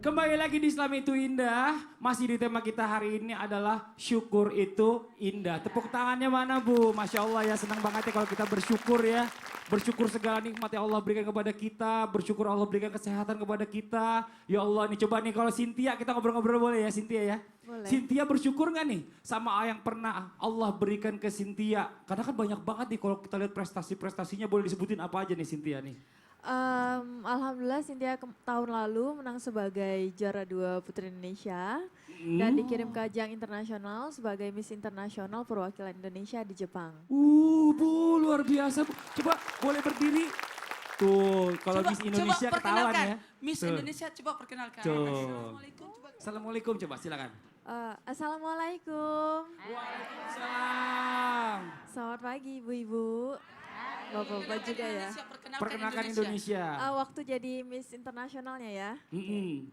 Kembali lagi di Islam itu indah. Masih di tema kita hari ini adalah syukur itu indah. Tepuk tangannya mana Bu? Masya Allah ya, senang banget ya kalau kita bersyukur ya. Bersyukur segala nikmat yang Allah berikan kepada kita. Bersyukur Allah berikan kesehatan kepada kita. Ya Allah nih, coba nih kalau Cynthia, kita ngobrol-ngobrol boleh ya Cynthia ya? Boleh. Cynthia bersyukur gak nih sama yang pernah Allah berikan ke Cynthia? Karena kan banyak banget nih kalau kita lihat prestasi-prestasinya, boleh disebutin apa aja nih Cynthia nih? Alhamdulillah Cynthia tahun lalu menang sebagai juara 2 Putri Indonesia dan dikirim ke ajang internasional sebagai Miss Internasional perwakilan Indonesia di Jepang. Bu, luar biasa Bu. Coba boleh berdiri. Tuh, kalau Miss Indonesia ketahuan ya. Miss Tuh. Indonesia coba perkenalkan. Tuh. Assalamualaikum. Coba. Assalamualaikum, coba silakan. Assalamualaikum. Waalaikumsalam. Selamat pagi ibu-ibu. Bapak-bapak juga ya. Perkenalkan Indonesia. Waktu jadi Miss Internasionalnya ya. Mm-mm.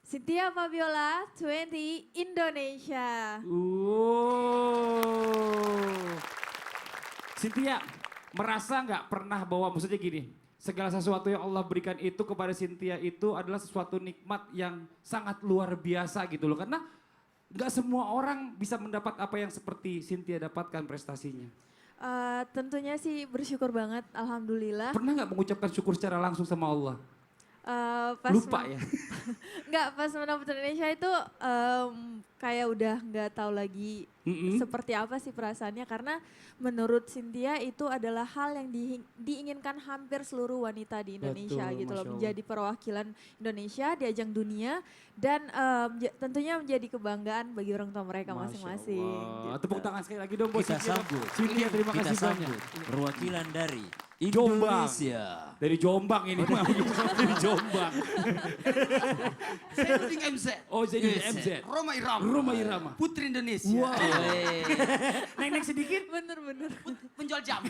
Cynthia Fabiola 20 Indonesia. Cynthia, merasa nggak pernah bahwa maksudnya gini, segala sesuatu yang Allah berikan itu kepada Cynthia itu adalah sesuatu nikmat yang sangat luar biasa gitu loh. Karena nggak semua orang bisa mendapat apa yang seperti Cynthia dapatkan prestasinya. Tentunya sih bersyukur banget, alhamdulillah. Pernah nggak mengucapkan syukur secara langsung sama Allah? Lupa ya? Enggak, pas menang Putri Indonesia itu kayak udah nggak tahu lagi seperti apa sih perasaannya. Karena menurut Cynthia itu adalah hal yang diinginkan hampir seluruh wanita di Indonesia. Betul, gitu loh. Masya Allah. Menjadi perwakilan Indonesia di ajang dunia. Dan tentunya menjadi kebanggaan bagi orang tua mereka Masya masing-masing. Allah. Gitu. Tepuk tangan sekali lagi dong buat Kita Cynthia. sambut. Cynthia, terima Kita kasih banyak. sambut perwakilan dari Jombang. Indonesia. Dari Jombang ini. Dari Jombang. Saya dari MZ. Oh, jadi MZ. Roma Irama. Roma Irama. Putri Indonesia. Wow. Eh, Naik-naik sedikit. Bener-bener. Penjual jam.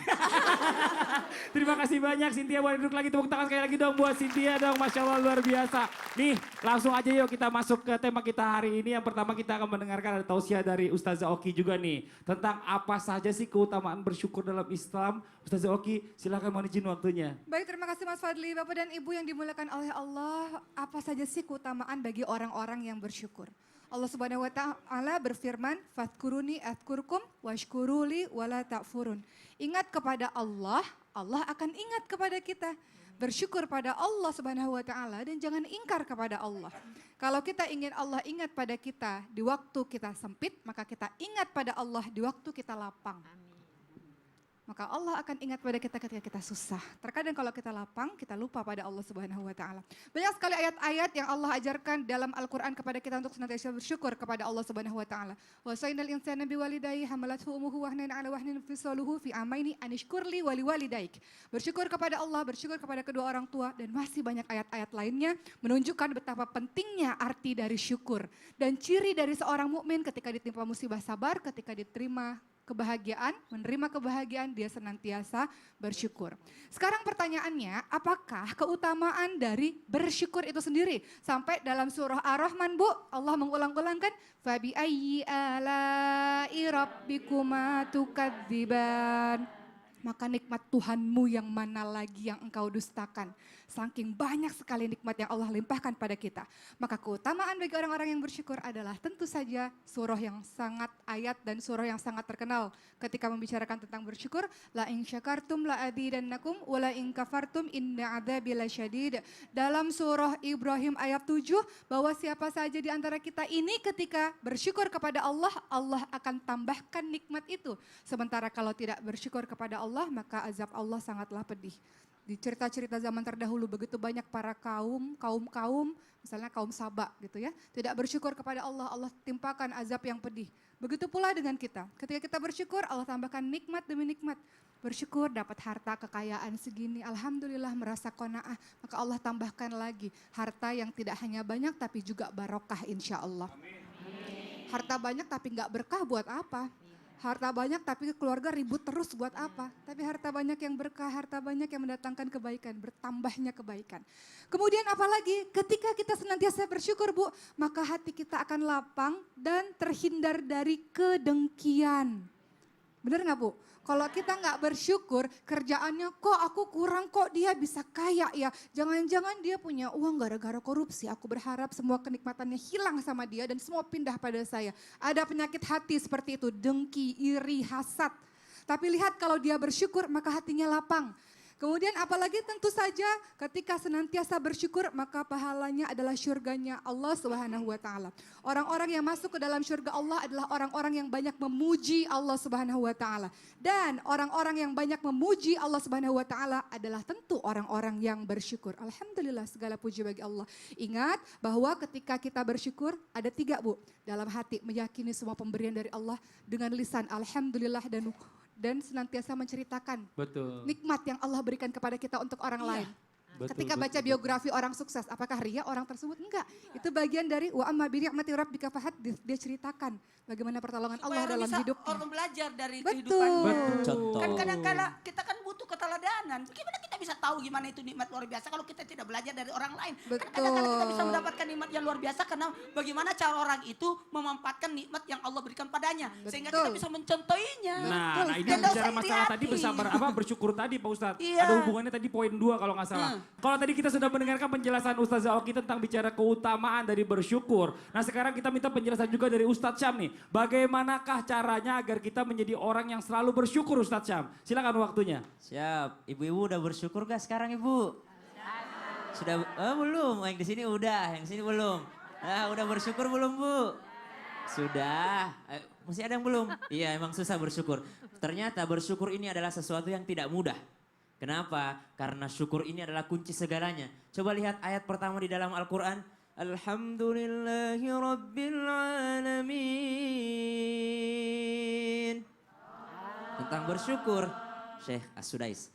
Terima kasih banyak Cynthia, boleh duduk lagi, tepuk tangan sekali lagi dong buat Cynthia dong, Masya Allah luar biasa. Nih langsung aja yuk kita masuk ke tema kita hari ini. Yang pertama kita akan mendengarkan ada tausiah dari Ustazah Oki juga nih. Tentang apa saja sih keutamaan bersyukur dalam Islam. Ustazah Oki silakan mohon izin waktunya. Baik, terima kasih Mas Fadli. Bapak dan Ibu yang dimuliakan oleh Allah, apa saja sih keutamaan bagi orang-orang yang bersyukur? Allah Subhanahu wa taala berfirman, "Fadhkuruni adkurkum washkuruli wala ta'furun." Ingat kepada Allah, Allah akan ingat kepada kita. Bersyukur pada Allah Subhanahu wa taala dan jangan ingkar kepada Allah. Kalau kita ingin Allah ingat pada kita di waktu kita sempit, maka kita ingat pada Allah di waktu kita lapang. Maka Allah akan ingat pada kita ketika kita susah. Terkadang kalau kita lapang, kita lupa pada Allah Subhanahu wa taala. Banyak sekali ayat-ayat yang Allah ajarkan dalam Al-Qur'an kepada kita untuk senantiasa bersyukur kepada Allah Subhanahu wa taala. Wa sayyidal insana biwalidayhi hamalathu ummuhu wahnan ala wahnin fisaluhu fi amaini anishkurli waliwalidaik. Bersyukur kepada Allah, bersyukur kepada kedua orang tua dan masih banyak ayat-ayat lainnya menunjukkan betapa pentingnya arti dari syukur dan ciri dari seorang mukmin ketika ditimpa musibah sabar, ketika diterima kebahagiaan, menerima kebahagiaan, dia senantiasa bersyukur. Sekarang pertanyaannya, apakah keutamaan dari bersyukur itu sendiri? Sampai dalam surah Ar-Rahman, Bu, Allah mengulang-ulangkan, "Fabi ayyi ala'i rabbikuma tukadziban." Maka nikmat Tuhanmu yang mana lagi yang engkau dustakan. Saking banyak sekali nikmat yang Allah limpahkan pada kita. Maka keutamaan bagi orang-orang yang bersyukur adalah tentu saja surah yang sangat ayat dan surah yang sangat terkenal. Ketika membicarakan tentang bersyukur, la in syakartum la azidannakum wa la in kafartum inna adzabi lasyadid. Dalam surah Ibrahim ayat 7 bahwa siapa saja di antara kita ini ketika bersyukur kepada Allah, Allah akan tambahkan nikmat itu. Sementara kalau tidak bersyukur kepada Allah, maka azab Allah sangatlah pedih. Di cerita-cerita zaman terdahulu begitu banyak para kaum, misalnya kaum Saba gitu ya. Tidak bersyukur kepada Allah, Allah timpakan azab yang pedih. Begitu pula dengan kita. Ketika kita bersyukur, Allah tambahkan nikmat demi nikmat. Bersyukur dapat harta kekayaan segini, alhamdulillah merasa qanaah. Maka Allah tambahkan lagi harta yang tidak hanya banyak tapi juga barokah insya Allah. Harta banyak tapi nggak berkah buat apa? Harta banyak tapi keluarga ribut terus buat apa? Tapi harta banyak yang berkah, harta banyak yang mendatangkan kebaikan, bertambahnya kebaikan. Kemudian apalagi ketika kita senantiasa bersyukur Bu, maka hati kita akan lapang dan terhindar dari kedengkian. Bener nggak Bu? Kalau kita nggak bersyukur, kerjaannya kok aku kurang, kok dia bisa kaya ya. Jangan-jangan dia punya uang gara-gara korupsi. Aku berharap semua kenikmatannya hilang sama dia dan semua pindah pada saya. Ada penyakit hati seperti itu, dengki, iri, hasad. Tapi lihat kalau dia bersyukur maka hatinya lapang. Kemudian apalagi tentu saja ketika senantiasa bersyukur maka pahalanya adalah syurganya Allah Subhanahu wa taala. Orang-orang yang masuk ke dalam syurga Allah adalah orang-orang yang banyak memuji Allah Subhanahu wa taala. Dan orang-orang yang banyak memuji Allah Subhanahu wa taala adalah tentu orang-orang yang bersyukur. Alhamdulillah segala puji bagi Allah. Ingat bahwa ketika kita bersyukur ada 3 Bu. Dalam hati meyakini semua pemberian dari Allah, dengan lisan alhamdulillah dan senantiasa menceritakan Betul. nikmat yang Allah berikan kepada kita untuk orang lain. Betul, Ketika baca betul. biografi orang sukses, apakah ria orang tersebut? Enggak. Itu bagian dari wa amma bi ni'mati rabbika fahaddits. Dia ceritakan bagaimana pertolongan Allah dalam hidupnya. Orang belajar dari Betul. kehidupannya. Betul. Kan kadang-kala kita kan butuh keteladanan. Gimana kita bisa tahu gimana itu nikmat luar biasa kalau kita tidak belajar dari orang lain. Kan kadang-kala kita bisa mendapatkan nikmat yang luar biasa karena bagaimana cara orang itu memanfaatkan nikmat yang Allah berikan padanya. Sehingga kita Betul. bisa mencontohinya. Nah, ini Dan nggak bicara usah masalah tadi iri-hati. bersyukur tadi Pak Ustadz. Iya. Ada hubungannya tadi poin 2 kalau nggak salah. Kalau tadi kita sudah mendengarkan penjelasan Ustazah Oki tentang bicara keutamaan dari bersyukur. Nah sekarang kita minta penjelasan juga dari Ustadz Syam nih. Bagaimanakah caranya agar kita menjadi orang yang selalu bersyukur Ustadz Syam? Silakan waktunya. Siap. Ibu-ibu udah bersyukur gak sekarang Ibu? Sudah, belum. Yang di sini udah, yang di sini belum. Nah, udah bersyukur belum Bu? Sudah. Masih ada yang belum? Iya, emang susah bersyukur. Ternyata bersyukur ini adalah sesuatu yang tidak mudah. Kenapa? Karena syukur ini adalah kunci segalanya. Coba lihat ayat pertama di dalam Al-Quran. Alhamdulillahi Rabbil Alamin. Tentang bersyukur. Syekh As-Sudais.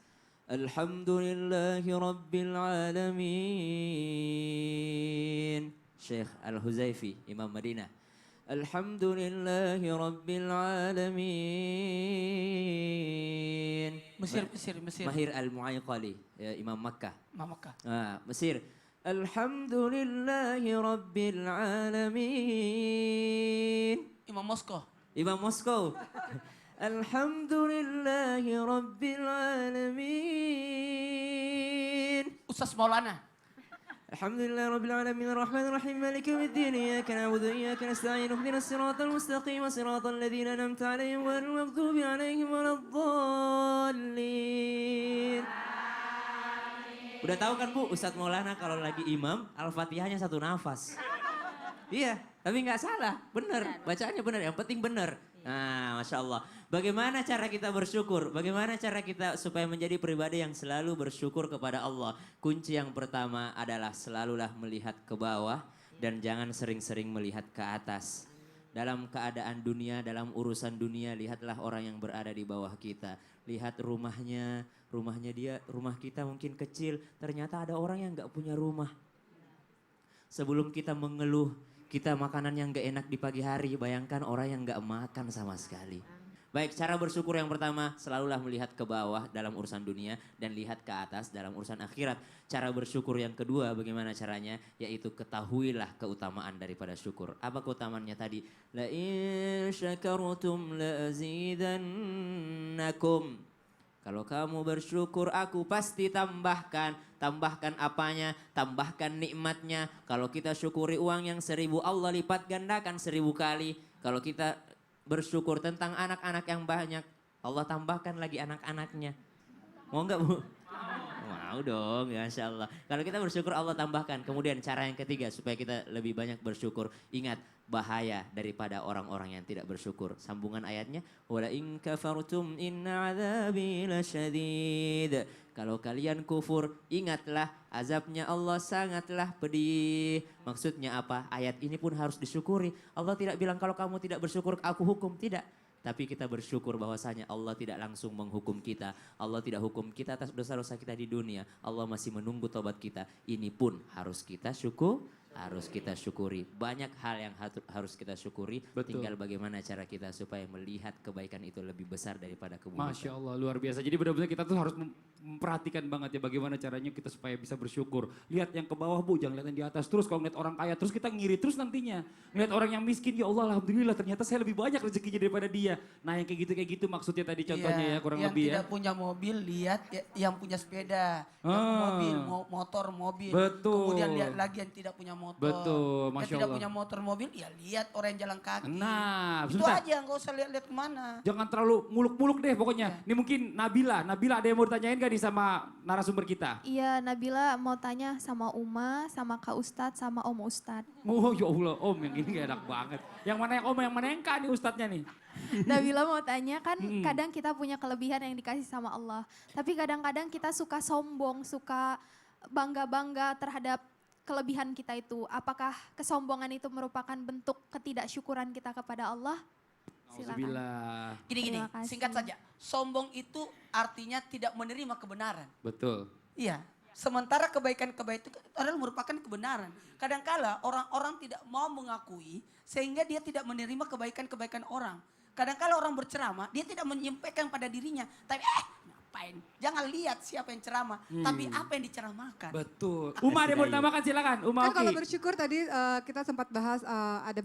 Alhamdulillahi Rabbil Alamin. Syekh Al-Huzaifi, Imam Madinah. Alhamdulillahi Rabbil Alamin. Mesir. Mahir Al-Mu'ayqali, ya, Imam Makkah. Mamaka. Mesir. Alhamdulillahi Rabbil Alamin. Imam Moskow. Imam Moskow. Alhamdulillahi Rabbil Alamin. Ustaz Maulana. Alhamdulillahi Rabbil Alamin Ar-Rahmanir Rahim Maliki Yawmiddin Iyyaka na'budu wa iyyaka nasta'in Ihdinas siratal mustaqim siratal ladzina an'amta 'alaihim ghairil maghdubi 'alaihim waladdallin. Udah tahu kan Bu, Ustadz Maulana kalau lagi imam, Al-Fatihahnya 1 nafas. Iya, tapi nggak salah, bener, bacaannya bener, yang penting bener. Nah, Masya Allah. Bagaimana cara kita bersyukur? Bagaimana cara kita supaya menjadi pribadi yang selalu bersyukur kepada Allah? Kunci yang pertama adalah selalulah melihat ke bawah dan jangan sering-sering melihat ke atas. Dalam keadaan dunia, dalam urusan dunia, lihatlah orang yang berada di bawah kita. Lihat rumahnya dia, rumah kita mungkin kecil, ternyata ada orang yang gak punya rumah. Sebelum kita mengeluh, kita makanan yang gak enak di pagi hari, bayangkan orang yang gak makan sama sekali. Baik, cara bersyukur yang pertama, selalulah melihat ke bawah dalam urusan dunia dan lihat ke atas dalam urusan akhirat. Cara bersyukur yang kedua, bagaimana caranya? Yaitu ketahuilah keutamaan daripada syukur. Apa keutamaannya tadi? La in syakartum la azidannakum. Kalau kamu bersyukur, aku pasti tambahkan. Tambahkan apanya? Tambahkan nikmatnya. Kalau kita syukuri uang yang 1000, Allah lipat gandakan 1000 kali. Kalau kita bersyukur tentang anak-anak yang banyak, Allah tambahkan lagi anak-anaknya. Mau nggak Bu? Mau dong, Masya Allah. Kalau kita bersyukur Allah tambahkan. Kemudian cara yang ketiga supaya kita lebih banyak bersyukur. Ingat bahaya daripada orang-orang yang tidak bersyukur. Sambungan ayatnya. Wala in kafartum inna azabi lasyadid. Kalau kalian kufur, ingatlah azabnya Allah sangatlah pedih. Maksudnya apa? Ayat ini pun harus disyukuri. Allah tidak bilang kalau kamu tidak bersyukur aku hukum. Tidak. Tapi kita bersyukur bahwasanya Allah tidak langsung menghukum kita. Allah tidak hukum kita atas dosa-dosa kita di dunia. Allah masih menunggu tobat kita. Ini pun harus kita harus kita syukuri. Banyak hal yang harus kita syukuri. Betul. Tinggal bagaimana cara kita supaya melihat kebaikan itu lebih besar daripada keburukan. Masya Allah, luar biasa. Jadi benar-benar kita tuh harus memperhatikan banget ya bagaimana caranya kita supaya bisa bersyukur. Lihat yang ke bawah Bu, jangan lihat yang di atas. Terus kalau ngeliat orang kaya, terus kita ngiri terus nantinya. Ngeliat orang yang miskin, ya Allah alhamdulillah ternyata saya lebih banyak rezekinya daripada dia. Nah yang kayak gitu maksudnya tadi contohnya ya kurang yang lebih ya. tidak punya mobil lihat yang punya sepeda, yang Ah. mobil, motor, mobil. Betul. Kemudian lihat lagi yang tidak punya motor. Betul, Masya Yang tidak Allah. punya motor, mobil, ya lihat orang yang jalan kaki. Nah, Itu sebentar. aja, nggak usah lihat-lihat kemana. Jangan terlalu muluk-muluk deh pokoknya. Ini mungkin Nabila ada yang mau ditanyain gak nih sama narasumber kita? Iya, Nabila mau tanya sama Uma, sama Kak Ustadz, sama Om Ustadz. Oh ya Allah, Om yang ini gak enak banget. Yang mana yang Om, yang mana yang Kak nih Ustadznya nih? Nabila mau tanya, kan kadang kita punya kelebihan yang dikasih sama Allah. Tapi kadang-kadang kita suka sombong, suka bangga-bangga terhadap kelebihan kita itu. Apakah kesombongan itu merupakan bentuk ketidaksyukuran kita kepada Allah? Silakan. Alhamdulillah. Gini, Terima kasih. singkat saja. Sombong itu artinya tidak menerima kebenaran. Betul. Iya. Sementara kebaikan-kebaikan itu adalah merupakan kebenaran. Kadangkala orang-orang tidak mau mengakui sehingga dia tidak menerima kebaikan-kebaikan orang. Kadangkala orang berceramah, dia tidak menyampaikan pada dirinya. Tapi ngapain? Jangan lihat siapa yang ceramah, tapi apa yang diceramahkan. Betul. Uma ada yang mau ditambahkan silakan. Uma Kan kalau Oki. bersyukur tadi kita sempat bahas ada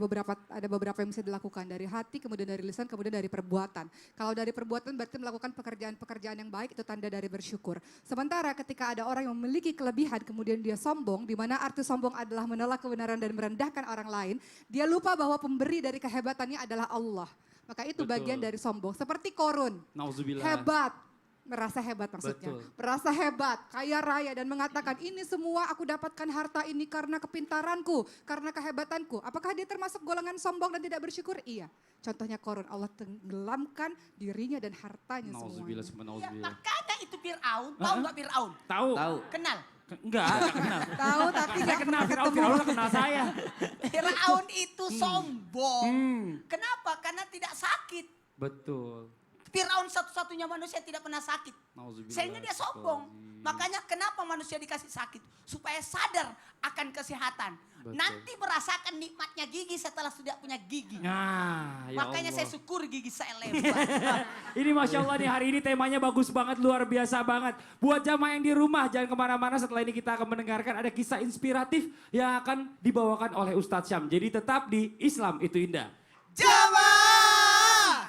beberapa yang bisa dilakukan dari hati, kemudian dari lisan, kemudian dari perbuatan. Kalau dari perbuatan berarti melakukan pekerjaan-pekerjaan yang baik itu tanda dari bersyukur. Sementara ketika ada orang yang memiliki kelebihan kemudian dia sombong, di mana arti sombong adalah menolak kebenaran dan merendahkan orang lain, dia lupa bahwa pemberi dari kehebatannya adalah Allah. Maka itu Betul. bagian dari sombong. Seperti Korun, Nauzubillah. hebat. Merasa hebat maksudnya. Betul. Merasa hebat, kaya raya dan mengatakan ini semua aku dapatkan harta ini karena kepintaranku, karena kehebatanku. Apakah dia termasuk golongan sombong dan tidak bersyukur? Iya. Contohnya Korun, Allah tenggelamkan dirinya dan hartanya Nauzubillah, semuanya. Ya, nauzubillah. makanya itu Fir'aun, tahu nggak Fir'aun? Tahu? Tahu. Kenal. Enggak kenal. Tahu tapi Saya nggak kenal pernah Fir'aun, ketemu. Fir'aun lah kenal saya. Fir'aun itu sombong. Hmm. Kenapa? Karena tidak sakit. Betul. Fir'aun satu-satunya manusia yang tidak pernah sakit. Nauzubillah. Sehingga dia sombong. Makanya kenapa manusia dikasih sakit? Supaya sadar akan kesehatan. Betul. Nanti merasakan nikmatnya gigi setelah sudah punya gigi. Nah, ya Makanya Allah. saya syukur gigi saya lebar. Ini Masya Allah nih hari ini temanya bagus banget, luar biasa banget. Buat jamaah yang di rumah jangan kemana-mana, setelah ini kita akan mendengarkan ada kisah inspiratif yang akan dibawakan oleh Ustadz Syam. Jadi tetap di Islam itu indah. Jamaah!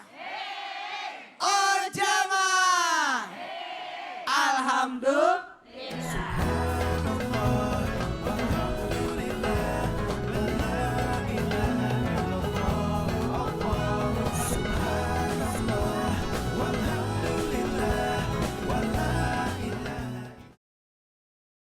Oh jamaah! Alhamdulillah.